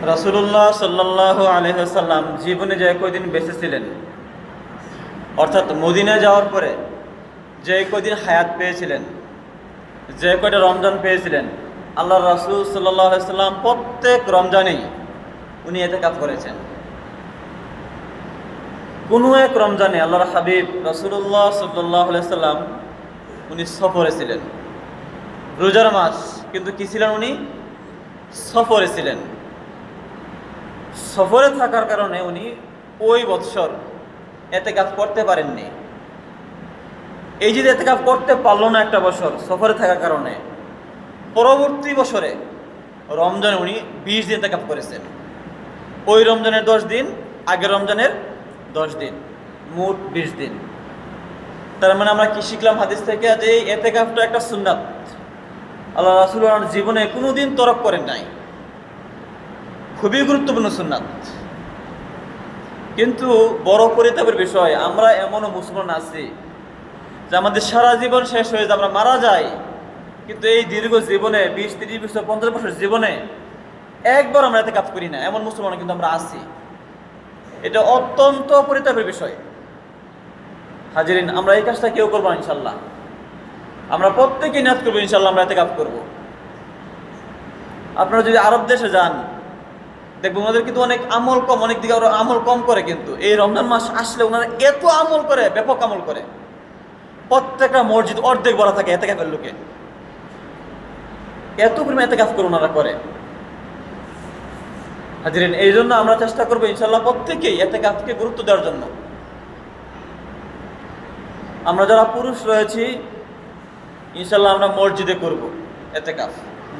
রাসূলুল্লাহ সাল্লাল্লাহু আলাইহি ওয়াসাল্লাম জীবনে যে কয়দিন বেঁচে ছিলেন, অর্থাৎ মদিনায় যাওয়ার পরে যে কয়দিন হায়াত পেয়েছিলেন, যে কয়টা রমজান পেয়েছিলেন, আল্লাহ রাসূল সাল্লাল্লাহু আলাইহি ওয়াসাল্লাম প্রত্যেক রমজানেই উনি ইতিকাফ করেছেন। কোনো এক রমজানে আল্লাহর হাবিব রাসূলুল্লাহ সাল্লাল্লাহু আলাইহি ওয়াসাল্লাম উনি সফরে ছিলেন। রোজার মাস, কিন্তু কি ছিলেন উনি? সফরে ছিলেন। সফরে থাকার কারণে উনি ওই বৎসর ইতিকাফ করতে পারেননি। এই যে ইতিকাফ করতে পারলো না একটা বছর সফরে থাকার কারণে, পরবর্তী বছরে রমজানে উনি 20 দিন ইতিকাফ করেছেন। ওই রমজানের 10 দিন, আগের রমজানের 10 দিন, মোট 20 দিন। তার মানে আমরা কি শিখলাম হাদিস থেকে? যে এই ইতিকাফটা একটা সুন্নাত, আল্লাহ রাসূল জীবনে কোনোদিন তরক করেন নাই, খুবই গুরুত্বপূর্ণ সুন্নাত। কিন্তু বড় পরিতাপের বিষয়, আমরা এমনও মুসলমান আছি যে আমাদের সারা জীবন শেষ হয়ে যায়, আমরা মারা যাই, কিন্তু এই দীর্ঘ জীবনে 20-30 বছর 50 বছর জীবনে একবার আমরা ইতিকাফ করি না, এমন মুসলমান কিন্তু আমরা আছি। এটা অত্যন্ত পরিতাপের বিষয়। হাজিরিন, আমরা এই কাজটা কেউ করবো না ইনশাল্লাহ। আমরা প্রত্যেকেই নিয়ত করবো ইনশাল্লাহ আমরা ইতিকাফ করবো। আপনারা যদি আরব দেশে যান, দেখবেন ওনাদের কিন্তু অনেক আমল কম, অনেক দিকে ওরা আমল কম করে, কিন্তু এই রমজান মাস আসলে ওনারা এত আমল করে, ব্যাপক আমল করে। প্রত্যেকটা মসজিদ অর্ধেক ভরা থাকে ইতিকাফের লোকে, এত পরিমাণ ইতিকাফ করে ওনারা করে। হাজিরিন, এই জন্য আমরা চেষ্টা করবো ইনশাল্লাহ প্রত্যেকেই ইতিকাফকে গুরুত্ব দেওয়ার জন্য। আমরা যারা পুরুষ রয়েছি ইনশাল্লাহ আমরা মসজিদে করব ইতিকাফ,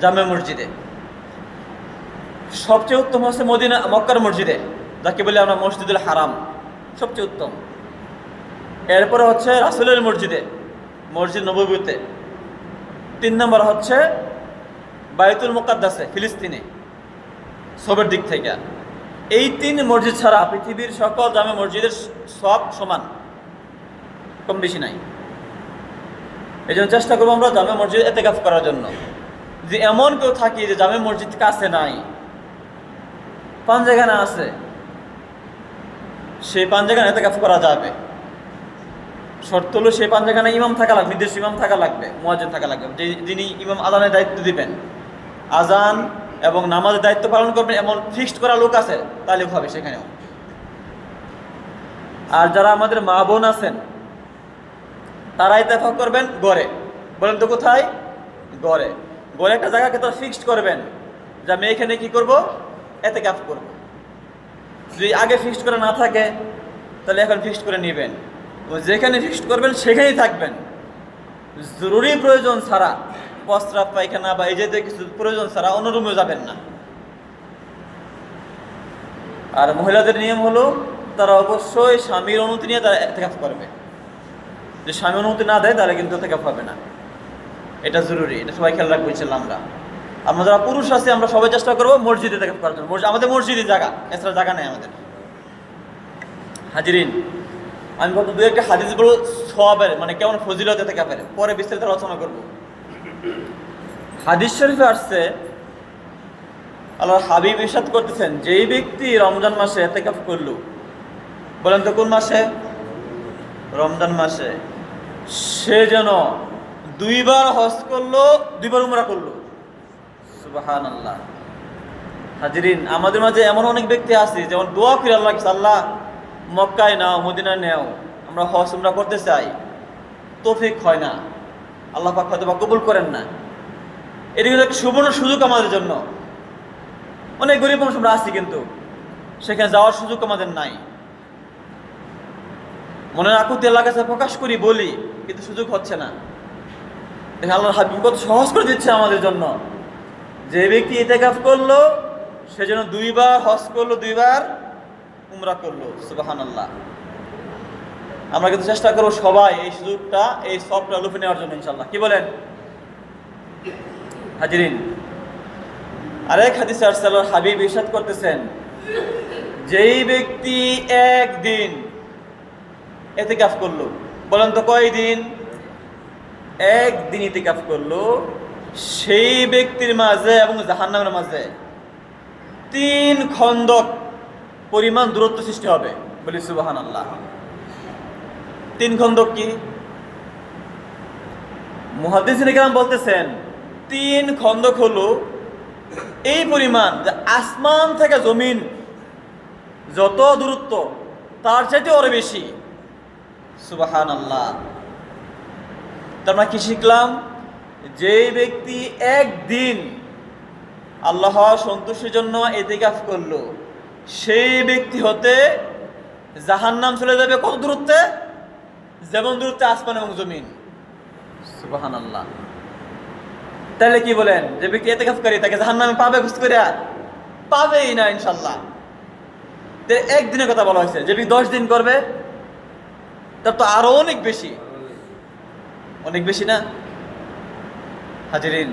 জামে মসজিদে। সবচেয়ে উত্তম হচ্ছে মদিনা মক্কার মসজিদে, যাকে বলি আমরা মসজিদুল হারাম, সবচেয়ে উত্তম। এরপরে হচ্ছে রাসূলের মসজিদে, মসজিদ নববীতে। 3 নম্বর হচ্ছে বাইতুল মুকাদ্দাসে, ফিলিস্তিনে, সবের দিক থেকে। এই 3 মসজিদ ছাড়া পৃথিবীর সকল জামে মসজিদের সব সমান, কম বেশি নাই। এই জন্য চেষ্টা করবো আমরা জামে মসজিদ ইতিকাফ করার জন্য। যে এমন কেউ থাকি যে জামে মসজিদ কাছে নাই, পাঞ্জাগানা আছে, সেই পাঞ্জাগানা ইতিকাফ করা যাবে। শর্ত হলো সেই পাঞ্জাগানা ইমাম থাকা লাগবে, নির্দিষ্ট ইমাম থাকা লাগবে, মুয়াজ্জিন থাকা লাগবে, যিনি ইমাম আজানের দায়িত্ব দিবেন, আজান এবং নামাজের দায়িত্ব পালন করবেন, এমন ফিক্সড করা লোক আছে, তাহলে হবে সেখানেও। আর যারা আমাদের মা বোন আছেন তারা ইতিকাফ করবেন গড়ে। বলেন তো কোথায়? গড়ে। গড়ে একটা জায়গাকে তো ফিক্সড করবেন যে আমি এখানে কি করব? ইতিকাফ করব। যদি আগে ফিক্সড করে না থাকে তাহলে এখন ফিক্সড করে নেবেন, যেখানে ফিক্সড করবেন সেখানেই থাকবেন। জরুরি প্রয়োজন ছাড়া, প্রস্রাব পায়খানা বা এই জাতীয় কিছু প্রয়োজন ছাড়া অন্য রুমেও যাবেন না। আর মহিলাদের নিয়ম হলো তারা অবশ্যই স্বামীর অনুমতি নিয়ে তারা ইতিকাফ করবে। যদি স্বামী অনুমতি না দেয় তাহলে কিন্তু ইতিকাফ হবে না। এটা জরুরি, এটা সবাই খেয়াল রাখবো ইনশাআল্লাহ। আমরা যারা পুরুষ আছি আমরা সবাই চেষ্টা করবো মসজিদে ইতিকাফ করার জন্য। আমাদের মসজিদে জায়গা, এছাড়া জায়গা নেই আমাদের। হাজিরিন, আমি বলতে 2-1টা হাদিস বলবো সওয়াবের, মানে কেমন ফজিলত ইতিকাফের, পরে বিস্তারিত আলোচনা করব। হাদিস শরীফে আসছে আল্লাহর হাবিব ইরশাদ করতেছেন, যেই ব্যক্তি রমজান মাসে ইতিকাফ করলো, বলেন তো কোন মাসে? রমজান মাসে, সে যেন 2 বার হজ করলো, 2 বার উমরা করলো। সুবহানাল্লাহ। হাজিরিন, আমাদের মাঝে এমন অনেক ব্যক্তি আছে যেমন দোয়া করে আল্লাহ, আল্লাহ মক্কায় নাও, মদিনায় নেও, আমরা হজ উমরা করতে চাই, তৌফিক হয় না, আল্লাহ পাক হয়তো বা কবুল করেন না। এটি কিন্তু একটা সুবর্ণ সুযোগ আমাদের জন্য। অনেক গরিব মানুষ আমরা আছি, কিন্তু সেখানে যাওয়ার সুযোগ আমাদের নাই। মনের আকুতি আল্লাহর কাছে প্রকাশ করি, বলি, কিন্তু সুযোগ হচ্ছে না। দেখেন আল্লাহর হাবিব কত সহজ করে দিচ্ছে আমাদের জন্য। যে ব্যক্তি ইতিকাফ করলো সে যেন 2 বার হজ করলো, 2 বার উমরা করলো। সুবহানাল্লাহ। আমরা কিন্তু চেষ্টা করবো সবাই এই সুযোগটা, এই সবটা লুফে নেওয়ার জন্য ইনশাআল্লাহ। কি বলেন হাজিরিন? আরেক হাদিসে আল্লাহর হাবিব ইরশাদ করতেছেন, যেই ব্যক্তি একদিন ইতিকাফ করলো, বলেন তো কয়দিন? একদিন ইতিকাফ করলো, সেই ব্যক্তির মাঝে এবং জাহান্নামের মাঝে 3 খন্দক পরিমাণ দূরত্ব সৃষ্টি হবে। বলি সুবহানাল্লাহ। 3 খন্দক কি? মুহাদ্দিসিনে কেরাম বলতেছেন 3 খন্দক হলো এই পরিমাণ যে আসমান থেকে জমিন যত দূরত্ব তার চাইতে আরো বেশি। সুবহানাল্লাহ। তার মানে কি শিখলাম? যে ব্যক্তি একদিন আল্লাহ সন্তুষ্টির জন্য ইতিকাফ করলো, সেই ব্যক্তি হতে জাহান্নাম চলে যাবে কত দূরত্বে? যেমন দূরত্বে আসমান এবং জমিন। সুবহানাল্লাহ। তাহলে কি বলেন, যে ব্যক্তি ইতিকাফকারী তাকে জাহান্নামে পাবে খুঁজ করে? পাবেই না ইনশাল্লাহ। একদিনের কথা বলা হয়েছে, যে ব্যক্তি 10 দিন করবে তার তো আরো অনেক বেশি, অনেক বেশি না? হাজিরিন,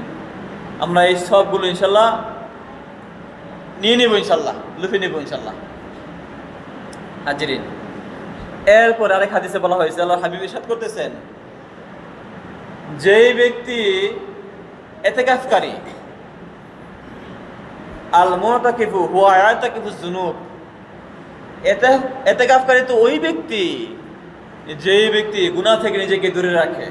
আমরা এই সবগুলো ইনশাল্লাহ নিয়ে নেব, ইনশাল্লাহ লুফে নেব ইনশাল্লাহ। হাজিরিন, এরপর আরেক হাদিসে বলা হয়েছে, আল্লাহর হাবিব ইরশাদ করতেছেন, যেই ব্যক্তি ইতিকাফকারী, আল মুতাকিফু হুয়া ইয়াতাকিফু যুনুব, ইতিকাফকারী তো ওই ব্যক্তি যেই ব্যক্তি গুনাহ থেকে নিজেকে দূরে রাখে,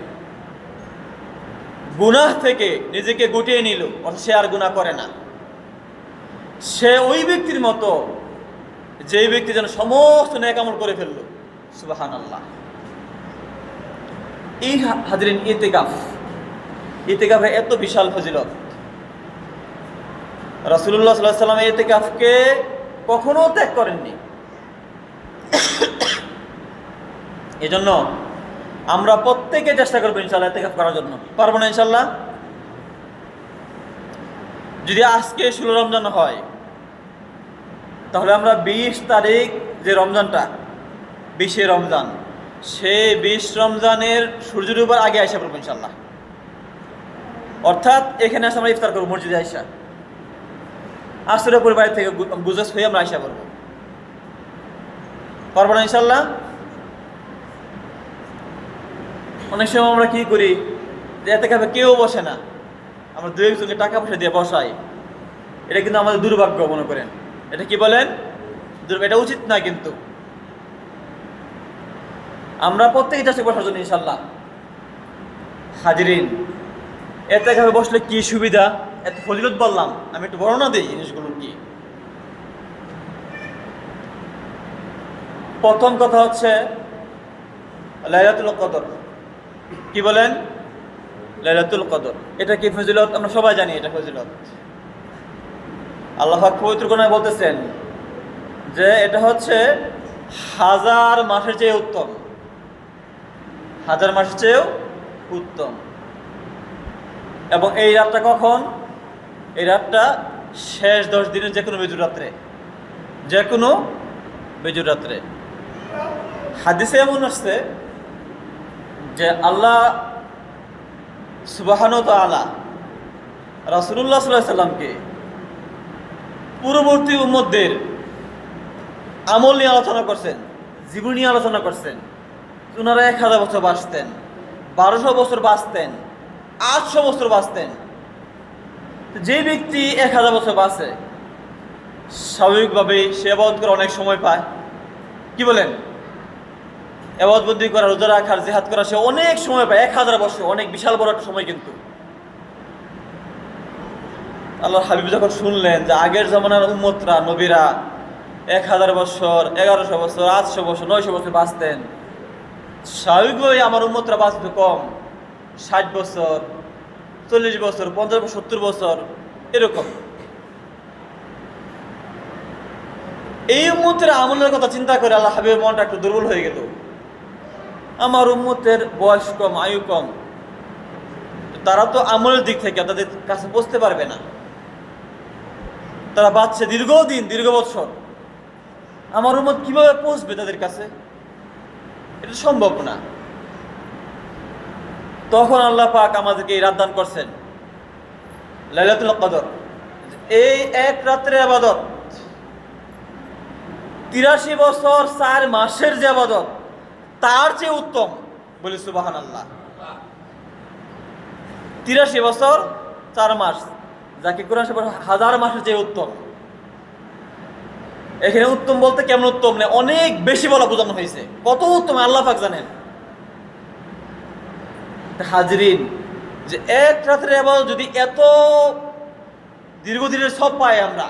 গুনাহ থেকে নিজেকে গুটিয়ে নিল, অর্থাৎ সে আর গুনাহ করে না। সে ওই ব্যক্তির মতো যেই ব্যক্তি যেন সমস্ত নেক আমল করে ফেলল। সুবহানাল্লাহ। এই হাজিরিন, ইতিকাফের এত বিশাল ফজিলত। রাসূলুল্লাহ সাল্লাল্লাহু আলাইহি ওয়াসাল্লাম ইতিকাফকে কখনো ত্যাগ করেননি। এজন্য আমরা প্রত্যেকে চেষ্টা করবো ইনশাআল্লাহ ইতিকাফ করার জন্য। পারবো না ইনশাআল্লাহ? যদি আজকে 16 রমজান হয়, তাহলে আমরা 20 তারিখ যে রমজানটা, 20 রমজান, সেই 20 রমজানের সূর্য ডুবার আগে আইসা পড়বো ইনশাআল্লাহ। অর্থাৎ এখানে আসে আমরা ইফতার করবো মসজিদে আইসা, আসরের পরে বাড়ি থেকে গুজরাট হয়ে আমরা আইসা পড়বো। পারবো না ইনশাআল্লাহ? অনেক সময় আমরা কি করি, যে ইতিকাফে কেউ বসে না, আমরা 2-1 জনকে টাকা পয়সা দিয়ে বসাই। এটা কিন্তু আমাদের দুর্ভাগ্য মনে করেন। এটা কি বলেন? এটা উচিত না। কিন্তু আমরা প্রত্যেকে চেষ্টা বসার জন্য ইনশাআল্লাহ। হাজিরিন, ইতিকাফে বসলে কি সুবিধা, এত ফজিলত বললাম, আমি একটু বর্ণনা দিই জিনিসগুলো কি। প্রথম কথা হচ্ছে লাইলাতুল কদর। কি বলেন? লাইলাতুল কদর। এটা কি ফজিলত? আমরা সবাই জানি এটা ফজিলত। আল্লাহ পাক পবিত্র কোরআনে বলতেছেন যে এটা হচ্ছে 1000 মাসের চেয়ে উত্তম, 1000 মাসের চেয়েও উত্তম। এবং এই রাতটা কখন? এই রাতটা শেষ 10 দিনের যে কোনো বেজুর রাত্রে, যে কোনো বেজুর রাত্রে। হাদিসে এমন আসছে যে আল্লাহ সুবহানাহু ওয়া তাআলা রাসূলুল্লাহ সাল্লাল্লাহু আলাইহি সাল্লামকে পূর্ববর্তী উম্মতদের আমল নিয়ে আলোচনা করছেন, জীবন নিয়ে আলোচনা করছেন। ওনারা 1000 বছর বাঁচতেন, 1200 বছর বাঁচতেন, 800 বছর বাঁচতেন। যে ব্যক্তি 1000 বছর বাঁচে, স্বাভাবিকভাবেই সে ইবাদত করে অনেক সময় পায়। কি বলেন? ইবাদত বন্দি করা, রোজা রাখার, জিহাদ করা, সে অনেক সময় পায়। 1000 বছর অনেক বিশাল বড় একটা সময়। কিন্তু আল্লাহর হাবিব যখন শুনলেন যে আগের জামানার উম্মতরা, নবীরা 1000 বছর, 1100 বছর, 800 বছর, 900 বছর বাঁচতেন, স্বাভাবিকভাবেই আমার উম্মতরা বাঁচবে কম, 60 বছর, 40 বছর, 50 বছর, 70 বছর, এরকম। এই উম্মতের আমলের কথা চিন্তা করে আল্লাহ হাবিবের মনটা একটু দুর্বল হয়ে গেল। আমার উম্মতের বয়স কম, আয়ু কম, তারা তো আমলের দিক থেকে তাদের কাছে পৌঁছতে পারবে না। তারা বাঁচছে দীর্ঘদিন, দীর্ঘ বছর। আমার উম্মত কিভাবে পৌঁছবে তাদের কাছে? এটা সম্ভব না। তখন আল্লাহ পাক আমাদেরকে এই রাত দান করছেন, লাইলাতুল কদর। এই এক রাত্রের ইবাদত 83 বছর 4 মাসের যে ইবাদত, তার চেয়ে উত্তম। বলি সুবহানাল্লাহ। 83 বছর 4 মাস, যাকে কোরআন শরীফে 1000 মাসের চেয়ে উত্তম। এখানে উত্তম বলতে কেমন উত্তম না, অনেক বেশি বলা বোঝানো হয়েছে। কত উত্তম আল্লাহ পাক জানেন। হাজরিন, যে এক রাতের ইবাদত যদি এত দীর্ঘদিনের সব পাই আমরা,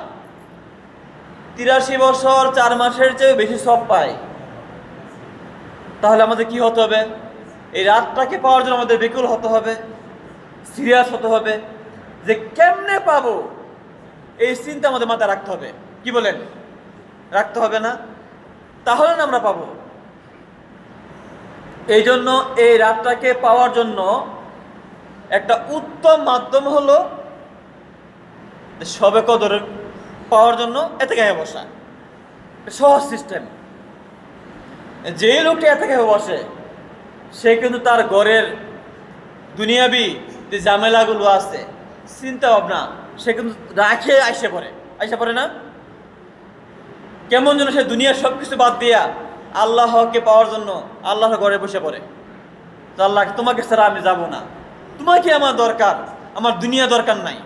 83 বছর 4 মাসের চেয়ে বেশি সব পাই, তাহলে আমাদের কি হতে হবে? এই রাতটাকে পাওয়ার জন্য আমাদের বিকুল হতে হবে, সিরিয়াস হতে হবে, যে কেমনে পাবো এই চিন্তা আমাদের মাথায় রাখতে হবে। কি বলেন? রাখতে হবে না? তাহলে না আমরা পাবো। এই জন্য এই রাতটাকে পাওয়ার জন্য একটা উত্তম মাধ্যম হলো শবে কদর পাওয়ার জন্য এতেকাফে বসা। সহজ সিস্টেম। যে লোকটি এতেকাফে বসে সে কিন্তু তার ঘরের দুনিয়াবি যে ঝামেলাগুলো আছে, চিন্তা ভাবনা, সে কিন্তু রাখে আইসে পড়ে না? কেমন যেন সে দুনিয়ার সব কিছু বাদ দিয়া আল্লাহকে পাওয়ার জন্য আল্লাহর ঘরে বসে পড়ে। আল্লাহ, তোমাকে ছাড়া আমি যাব না, তোমাকে আমার দরকার, আমার দুনিয়া দরকার নাই।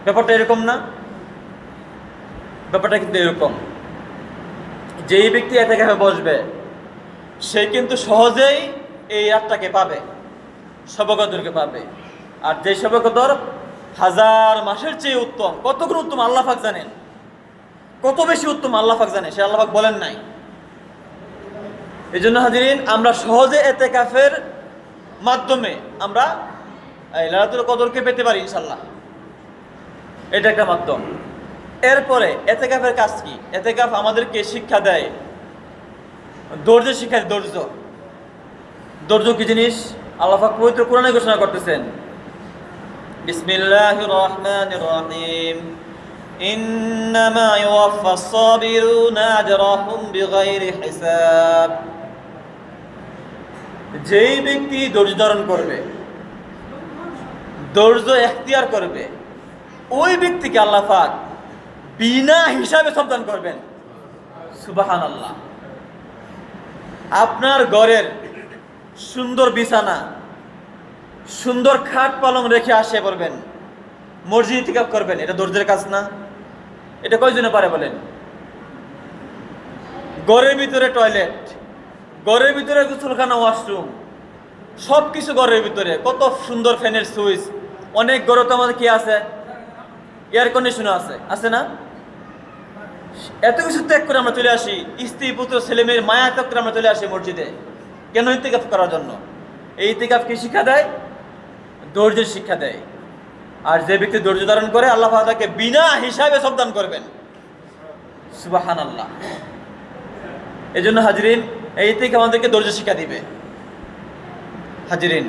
ব্যাপারটা এরকম না? ব্যাপারটা কিন্তু এরকম, যেই ব্যক্তি এতেকাফে বসবে সে কিন্তু সহজেই এই রাতটাকে পাবে, শবে কদরকে পাবে। আর যে শবে কদর 1000 মাসের চেয়ে উত্তম, কত গুণ উত্তম আল্লাহ পাক জানেন, কত বেশি উত্তম আল্লাহ পাক জানে, সে আল্লাহ পাক বলেন নাই। এই জন্য হাজিরিন, আমরা সহজে এতেকাফের মাধ্যমে আমরা এই লাইলাতুল কদরকে পেতে পারি ইনশাআল্লাহ। এটা একটা মাধ্যম। এরপরে এতেকাফের কাজ কি? এতেকাফ আমাদেরকে শিক্ষা দেয়, ধৈর্যের শিক্ষা দেয়। ধৈর্য কি জিনিস? আল্লাহ পাক পবিত্র কোরআনে ঘোষণা করতেছেন, বিসমিল্লাহির রহমানির রহিম, ইন্নামা ইউওয়াফাস সাবিরুনা আজরাহুম বিগাইরি হিসাব। যেই ব্যক্তি ধৈর্য ধারণ করবে, ধৈর্য এখতিয়ার করবে, ওই ব্যক্তিকে আল্লাহ পাক বিনা হিসাবে সন্তান করবেন। সুবহানাল্লাহ। আপনার ঘরের সুন্দর বিছানা, সুন্দর খাট পালং রেখে আসে পড়বেন, মসজিদে ইতিকাফ করবেন, এটা ধৈর্যের কাজ না? এটা কয়জনে পারে বলেন? ঘরের ভিতরে টয়লেট, ঘরের ভিতরে গোসলখানা, ওয়াশরুম, সব কিছু ঘরের ভিতরে, কত সুন্দর ফ্যানের সুইচ। অনেক ঘরে তো আমাদের কি আছে? এয়ার কন্ডিশনার আছে না? এত কিছু ত্যাগ করে আমরা চলে আসি, স্ত্রী পুত্র ছেলে মেয়ের মায়া ত্যাগ করে আমরা চলে আসি মসজিদে। কেন? ইতিকাফ করার জন্য। এই ইতিকাফ কি শিক্ষা দেয়? ধৈর্যের শিক্ষা দেয়। আর যে ব্যক্তি ধৈর্য ধারণ করে আল্লাহ তাকে বিনা হিসাবে সন্তান করবেন। সুবহানাল্লাহ। এই জন্য হাজরিন, এই ইতিকাফ আমাদেরকে ধৈর্য শিক্ষা দিবে। হাজরিন,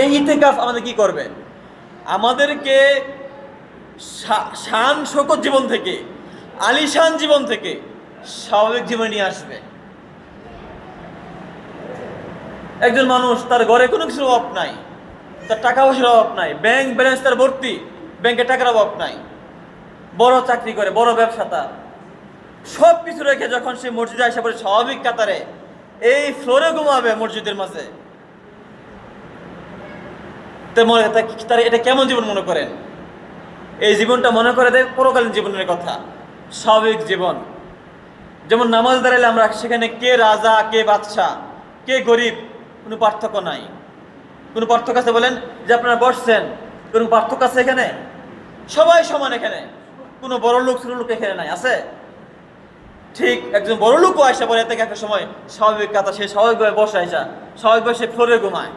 এই ইতিকাফ আমাদের কি করবে? আমাদেরকে শান শৌকত জীবন থেকে, আলিশান জীবন থেকে স্বাভাবিক জীবনে নিয়ে আসবে। একজন মানুষ, তার ঘরে কোনো কিছুর অভাব নাই, তার টাকা পয়সার অভাব নাই, ব্যাংক ব্যালেন্স তার ভর্তি, ব্যাংকে টাকার অভাব নাই, বড় চাকরি করে, বড় ব্যবসা তার, সব কিছু রেখে যখন সে মসজিদে আসা পড়ে স্বাভাবিক কাতারে এই ফ্লোরে ঘুমাবে মসজিদের মাঝে, তার এটা কেমন জীবন মনে করেন? এই জীবনটা মনে করে দেয় পরকালীন জীবনের কথা, স্বাভাবিক জীবন। যেমন নামাজ দাঁড়াইলে আমরা সেখানে কে রাজা, কে বাদশা, কে গরিব, কোনো পার্থক্য নাই। কোনো পার্থক্য আছে বলেন? যে আপনারা বসছেন, কোনো পার্থক্য আছে এখানে? সবাই সমান এখানে, কোনো বড় লোক ছোট লোক এখানে নাই, আছে? ঠিক একজন বড় লোকও আসা পরে এতে একটা সময় স্বাভাবিক কথা, সে স্বাভাবিকভাবে বসে আসা, স্বাভাবিকভাবে সে ফ্লোরে ঘুমায়,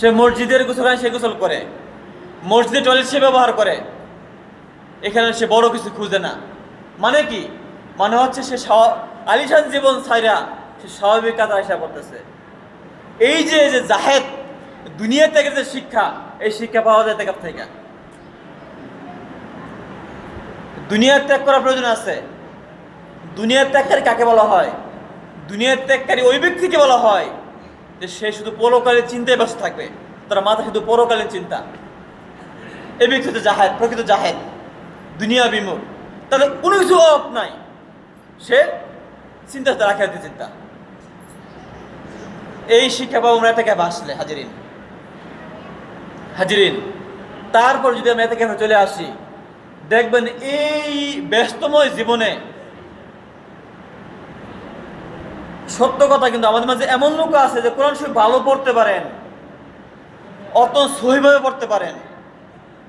সে মসজিদের গোসল হয়, সে গোসল করে, মসজিদে টয়লেট সে ব্যবহার করে, এখানে সে বড় কিছু খুঁজে না। মানে কি? মানে হচ্ছে সে আলিশান জীবন ছাইরা সে স্বাভাবিক কাজ আসা করতেছে। এই যে জাহেদ, দুনিয়া থেকে যে শিক্ষা, এই শিক্ষা পাওয়া যায় এতেকাফ থেকে। দুনিয়ার ত্যাগ করার প্রয়োজন আছে। দুনিয়ার ত্যাগকারী কাকে বলা হয়? দুনিয়ার ত্যাগকারী ওই ব্যক্তিকে বলা হয় যে সে শুধু পরকালীন চিন্তায় ব্যস্ত থাকবে, তার মাথা শুধু পরকালীন চিন্তা। এই ব্যক্তি হচ্ছে জাহেদ, প্রকৃত জাহেদ, দুনিয়া বিমুখ, তাদের কোনো কিছু অভাব নাই, সে চিন্তা রাখাতে চিন্তা। এই শিক্ষা পাবো আমরা এতে আসলে। হাজিরিন, তারপর যদি আমরা এতে চলে আসি, দেখবেন এই ব্যস্তময় জীবনে সত্য কথা, কিন্তু আমাদের মাঝে এমন লোক আছে যে কোরআন শরীফ ভালো পড়তে পারেন, অত সহিভাবে পড়তে পারেন,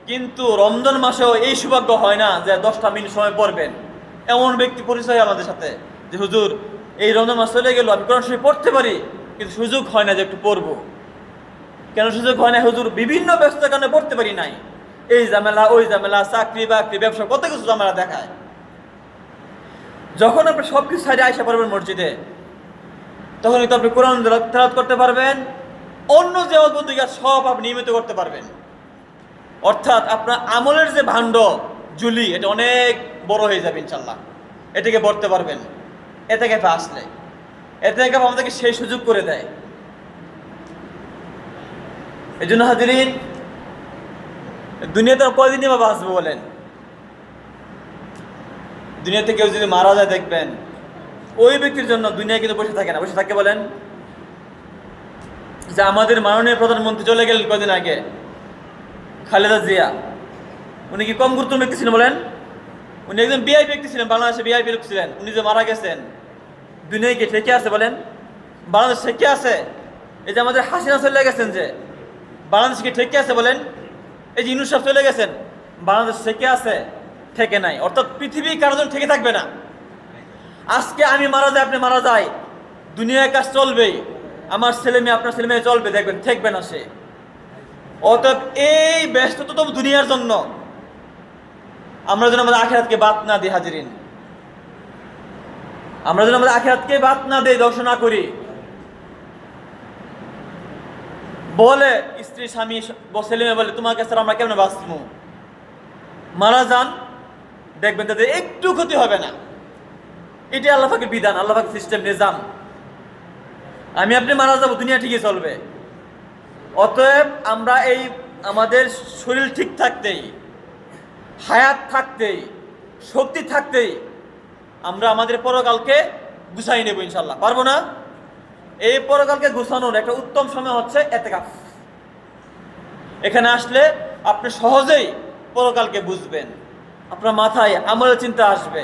কিন্তু রমজান মাসেও এই সৌভাগ্য হয় না যে 10টা মিনিট সময় পড়বেন। এমন ব্যক্তি পরিচয় আমাদের সাথে যে হুজুর এই রমজান মাস চলে গেল, আমি কোরআন শরীফ পড়তে পারি কিন্তু সুযোগ হয় না যে একটু পড়বো। কেন সুযোগ হয় না হুজুর? বিভিন্ন ব্যস্ততার কারণে পড়তে পারি নাই, এই ঝামেলা ওই ঝামেলা, চাকরি বাকরি ব্যবসা, কত কিছু ঝামেলা দেখায়। যখন আপনি সবকিছু সাইডে আইসা পারবেন মসজিদে, তখন কিন্তু আপনি কোরআন তেলাওয়াত করতে পারবেন, অন্য যে অদ্ভুত সব আপনি নিয়মিত করতে পারবেন। অর্থাৎ আপনার আমলের যে ভাণ্ড জুলি, এটা অনেক বড় হয়ে যাবে ইনশাল্লাহ। এটাকে পড়তে পারবেন এতে আসলে, এতে আমাদেরকে সেই সুযোগ করে দেয়। এই জন্য হাজিরিন, দুনিয়াতে কয়দিনই বা বাঁচবো বলেন? দুনিয়াতে কেউ যদি মারা যায়, দেখবেন ওই ব্যক্তির জন্য দুনিয়া কিন্তু বসে থাকে না। বসে থাকে বলেন? যে আমাদের মাননীয় প্রধানমন্ত্রী চলে গেলেন কদিন আগে, খালেদা জিয়া, উনি কি কম গুরুত্বপূর্ণ ব্যক্তি ছিলেন বলেন? উনি একজন বিআইপি ব্যক্তি ছিলেন, বাংলাদেশে বিআইপি লোক ছিলেন। উনি যে মারা গেছেন, দুনিয়ায় কি ঠেকে আছে বলেন? বাংলাদেশ ঠেকে আছে? এই যে আমাদের হাসিনা চলে গেছেন, যে বাংলাদেশ কি ঠেকে আছে বলেন? এই যে ইউনূস সাহেব চলে গেছেন, বাংলাদেশ ঠেকে আছে? ঠেকে নাই। অর্থাৎ পৃথিবী কারোর জন্য ঠেকে থাকবে না। আজকে আমি মারা যাই, আপনি মারা যায়, দুনিয়ার কাজ চলবেই, আমার ছেলে মেয়ে আপনার ছেলে মেয়ে চলবে, দেখবেন ঠেকবে না সে। অতএব এই ব্যস্ততা তো দুনিয়ার জন্য, আমরা যেন আমাদের আখিরাতকে বাদ না দিই হাজিরিন, আমরা যেন আমাদের আখিরাতকে বাদ না দিই, ধ্বংস না করি। বলে স্ত্রী স্বামী ছেলে মেয়ে বলে, তোমার কাছে আমরা কেমন বাঁচবো? মারা যান, দেখবেন তাদের একটু ক্ষতি হবে না। এটি আল্লাহ পাকের বিধান, আল্লাহ পাকের সিস্টেম, নিজাম। আমি আপনি মারা যাবো, দুনিয়া ঠিকই চলবে। অতএব আমরা এই আমাদের শরীর ঠিক থাকতেই, হায়াত থাকতেই, শক্তি থাকতেই আমরা আমাদের পরকালকে গুছাই নেব ইনশাল্লাহ। পারবো না? এই পরকালকে গুছানোর একটা উত্তম সময় হচ্ছে ইতিকাফ। এখানে আসলে আপনি সহজেই পরকালকে বুঝবেন, আপনার মাথায় আমলের চিন্তা আসবে।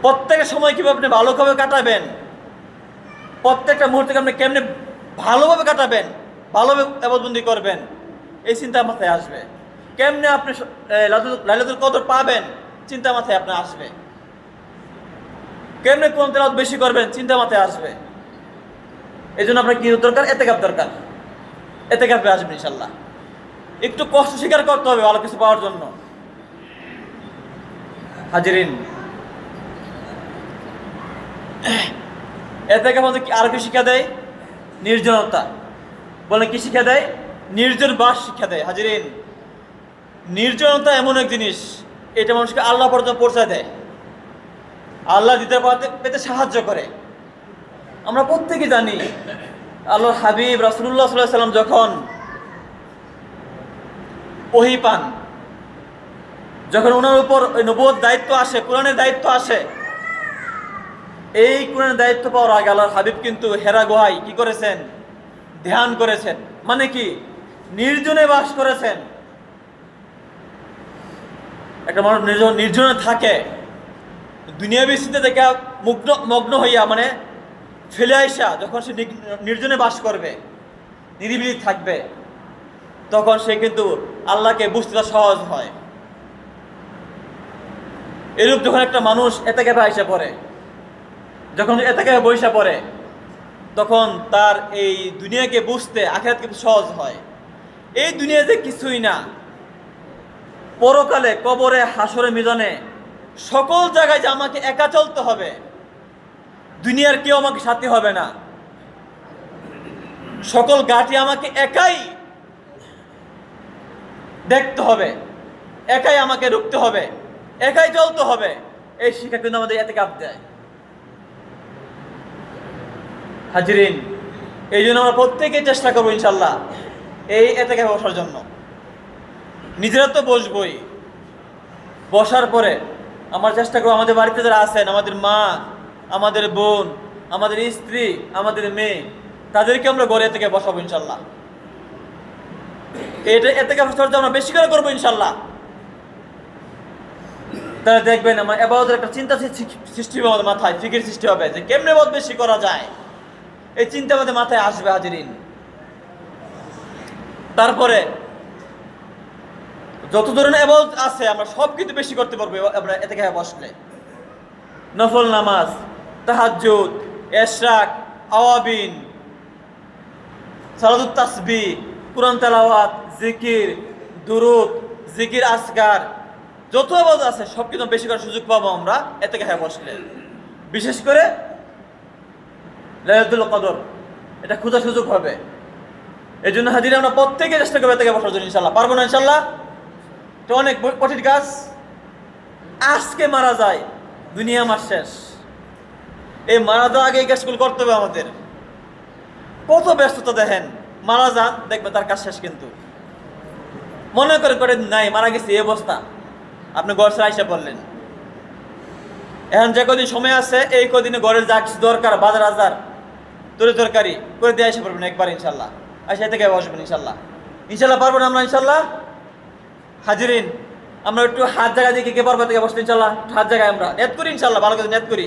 প্রত্যেকের সময় কিভাবে আপনি ভালোভাবে কাটাবেন, প্রত্যেকটা মুহূর্তে আপনি কেমনে ভালোভাবে কাটাবেন, ভালোভাবে ইবাদতবন্দি করবেন, এই চিন্তা মাথায় আসবে। কেমনে আপনি লাইলাতুল কদর পাবেন, চিন্তা মাথায় আপনার আসবে। কেমনে কোন তেলাওয়াত বেশি করবেন, চিন্তা মাথায় আসবে। এই জন্য আপনার কি দরকার? ইতিকাফ দরকার। ইতিকাফে আসবেন ইনশাল্লাহ। একটু কষ্ট স্বীকার করতে হবে ভালো কিছু পাওয়ার জন্য হাজিরিন। ইতিকাফ আমাদের আর কি শিক্ষা দেয়? নির্জনতা। বলে কি শিক্ষা দেয়? নির্জন বাস শিক্ষা দেয় হাজিরিন। নির্জনতা এমন এক জিনিস, এটা মানুষকে আল্লাহ পর্যন্ত পৌঁছায় দেয়, আল্লাহ দিতে পেতে সাহায্য করে। আমরা প্রত্যেকে জানি আল্লাহর হাবিব রাসূলুল্লাহ সাল্লাল্লাহু আলাইহি ওয়াসাল্লাম যখন ওহী পান, যখন ওনার উপর নবুয়ত দায়িত্ব আসে, কোরআনের দায়িত্ব আসে, এই কোরআনের দায়িত্ব পাওয়ার আগে আল্লাহর হাবিব কিন্তু হেরা গুহায় কি করেছেন? ধ্যান করেছেন। মানে কি? নির্জনে বাস করেছেন। একটা মানুষ নির্জনে থাকে, দুনিয়াবী চিন্তা থেকে মগ্ন হইয়া, মানে ফেলে আইসা যখন সে নির্জনে বাস করবে, নিরিবিলি থাকবে, তখন সে কিন্তু আল্লাহকে বুঝতে সহজ হয়। এরূপ যখন একটা মানুষ ইতিকাফে আইসা পড়ে, যখন ইতিকাফে বইসা পড়ে, তখন তার এই দুনিয়াকে বুঝতে, আখিরাত কিন্তু সহজ হয়। এই দুনিয়াতে কিছুই না, পরকালে, কবরে, হাসরে, মিজানে, সকল জায়গায় যে আমাকে একা চলতে হবে, দুনিয়ার কেউ আমাকে সাথী হবে না, সকল ঘাটি আমাকে একাই দেখতে হবে, একাই আমাকে রুখতে হবে, একাই চলতে হবে। এই শিক্ষা কিন্তু আমাদের ইতিকাফ দেয় হাজিরিন। এই জন্য আমরা প্রত্যেকেই চেষ্টা করবো ইনশাল্লাহ এই ইতিকাফে বসার জন্য। নিজেরা তো বসবই, বসার পরে আমরা চেষ্টা করবো আমাদের বাড়িতে যারা আছেন, আমাদের মা, আমাদের বোন, আমাদের স্ত্রী, আমাদের মেয়ে, তাদেরকে আমরা ঘরে থেকে বসাবো ইনশাল্লাহ। এটা ইতিকাফ চর্চা আমরা বেশি করে করবো ইনশাল্লাহ। তাহলে দেখবেন আমার এবাদতের একটা চিন্তা সৃষ্টি হবে আমাদের মাথায়, ফিকির সৃষ্টি হবে যে কেমনে বহুত বেশি করা যায়। এই চিন্তা আমাদের মাথায় আসবে হাজিরিন। তারপরে যত ধরনের ইবাদত আছে আমরা সব কিছু বেশি করতে পারবো আমরা এতেকাফে বসলে। নফল নামাজ, তাহাজ্জুদ, ইশরাক, আওয়াবিন, সালাতুত তাসবিহ, কুরআন তেলাওয়াত, জিকির, দুরুদ, জিকির আসগার, যত ইবাদত আছে সব কিছু বেশি করার সুযোগ পাবো আমরা এতেকাফে বসলে। বিশেষ করে লাইলাতুল কদর এটা খোঁজার সুযোগ হবে। এই জন্য হাজির আমরা প্রত্যেকে চেষ্টা করবো এতেকাফে বসার জন্য ইনশাল্লাহ। পারবো না ইনশাল্লাহ? তো অনেক কঠিন কাজ। আজকে মারা যায়, দুনিয়া আমার শেষ। এই মারা যাওয়ার আগে এই কাজগুলো করতে হবে আমাদের। কত ব্যস্ততা দেখেন, মারা যান দেখবে তার কাজ শেষ। কিন্তু মনে করে নাই মারা গেছে এই অবস্থা, আপনি ঘর ছেড়ে আইসা পড়লেন। এখন যে কদিন সময় আছে এই কদিনে ঘরের যা কিছু দরকার, বাজার আজার তরকারি করে দিয়ে আইসা পড়বেন একবার ইনশাল্লাহ। আইসা থেকে বসবেন ইনশাল্লাহ। ইনশাল্লাহ পারবো না আমরা ইনশাল্লাহ? হাজিরিন আমরা একটু হাত জায়গা দিয়ে কে পারবো থেকে বসতে ইনশাল্লাহ? হাত জায়গায় আমরা নেট করি ইনশাল্লাহ, ভালো করে নেট করি।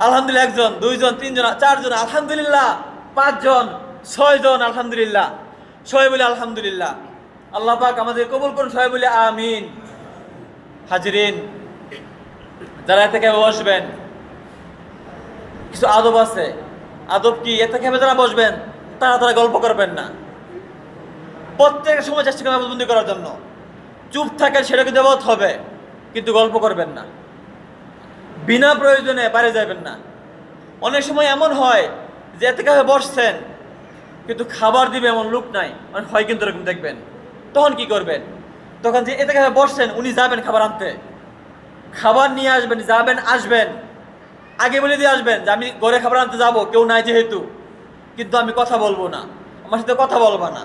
আলহামদুলিল্লাহ, একজন, দুইজন, তিনজন, চারজন, আলহামদুলিল্লাহ, পাঁচজন, ছয়জন, আলহামদুলিল্লাহ। সবাই বলে আলহামদুলিল্লাহ। আল্লাহ পাক আমাদের কবুল করুন, সবাই বলে আমিন। হাজিরিন যারা থেকে বসবেন কিছু আদব আছে। আদব কি? এতে খেপে যারা বসবেন তারা গল্প করবেন না। প্রত্যেক সময় চেষ্টা করবেন বন্দি করার জন্য। চুপ থাকেন, সেটা কিন্তু ইবাদত হবে, কিন্তু গল্প করবেন না। বিনা প্রয়োজনে বাইরে যাবেন না। অনেক সময় এমন হয় যে এতে খেপে বসছেন কিন্তু খাবার দিবে এমন লোক নাই, হয় কিন্তু এরকম দেখবেন। তখন কি করবেন? তখন যে এতে খেপে বসছেন উনি যাবেন খাবার আনতে, খাবার নিয়ে আসবেন, যাবেন আসবেন, আগে বলে দিয়ে আসবেন যে আমি ঘরে খাবার আনতে যাবো, কেউ নাই যেহেতু, কিন্তু আমি কথা বলবো না, আমার সাথে কথা বলবা না।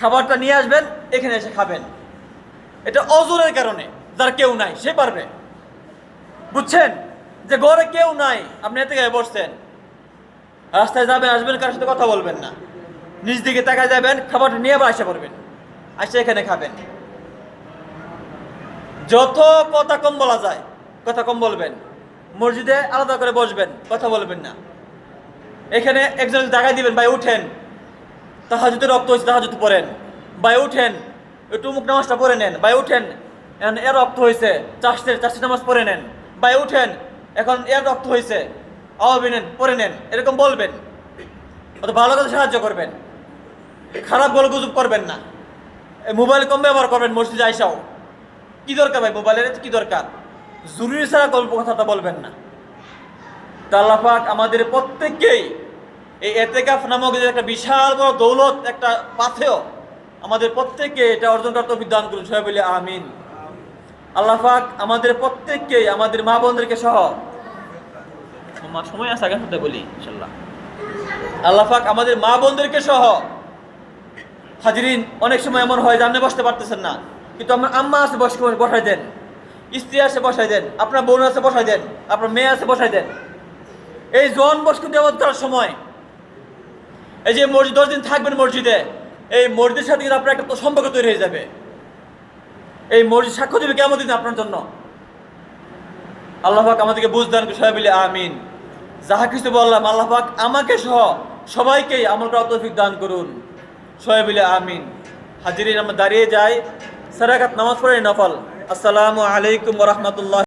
খাবারটা নিয়ে আসবেন, এখানে এসে খাবেন। এটা অজরের কারণে, যার কেউ নাই সে পারবে। বুঝছেন? যে ঘরে কেউ নাই, আপনি এতে গায়ে বসছেন, রাস্তায় যাবেন আসবেন, কারোর সাথে কথা বলবেন না, নিজ দিকে তাকায় যাবেন, খাবারটা নিয়ে আবার আসা পড়বেন, আসে এখানে খাবেন। যত কথা কম বলা যায় কথা কম বলবেন। মসজিদে আলাদা করে বসবেন, কথা বলবেন না। এখানে একজন জায়গায় দিবেন, ভাই উঠেন, তাহাজ্জুদে রক্ত হয়েছে, তাহাজ্জুদ পড়েন, ভাই উঠেন, একটু মুখ নামাজটা পড়ে নেন, ভাই উঠেন, এখন এর রক্ত হয়েছে, চাষি নামাজ পড়ে নেন, ভাই উঠেন, এখন এর রক্ত হয়েছে, আওয়াবি নেন, পড়ে নেন, এরকম বলবেন। অত ভালো কথা সাহায্য করবেন, খারাপ গল্পগুজব করবেন না। মোবাইল কম ব্যবহার করবেন মসজিদে আইসাও। কি দরকার ভাই মোবাইলের? কি দরকার? জরুরি ছাড়া গল্প কথাটা বলবেন না। তা আল্লাহ পাক আমাদের প্রত্যেককেই এই ইতিকাফ নামক যে একটা বিশাল বড় দৌলত, একটা পাথেয়, আমাদের প্রত্যেককে এটা অর্জন করতে তৌফিক দান করুন, সবাই বলে আমিন। আল্লাহ পাক আমাদের প্রত্যেককেই, আমাদের মা বোনদেরকে সহ, সময় আছে আগের সাথে বলি ইনশাল্লাহ, আল্লাহ পাক আমাদের মা বোনদেরকে সহ। হাজিরিন অনেক সময় এমন হয় যে আপনি বসতে পারতেছেন না, কিন্তু আপনার আম্মা আছে বসাই দেন, স্ত্রী আছে বসাই দেন, আপনার বোন আছে বসাই দেন, আপনার মেয়ে আছে বসাই দেন। এই জন বস্তু দেওয়া করার সময় এই যে মসজিদ 10 দিন থাকবেন মসজিদে, এই মসজিদের সাথে কিন্তু আপনার একটা সম্পর্ক তৈরি হয়ে যাবে। এই মসজিদ সাক্ষ্য দেবে কেমন দিন আপনার জন্য। আল্লাহ পাক আমাদেরকে বুঝদান করে সবাই বলে আমিন। যাহা কিছু বললাম আল্লাহ পাক আমাকে সহ সবাইকেই আমল করার তৌফিক দান করুন, সবাই বলে আমিন। হাজিরিন আমরা দাঁড়িয়ে যাই, সারাকাত নামাজ পড়ে নফল। আসসালামু আলাইকুম ওয়া রাহমাতুল্লাহ।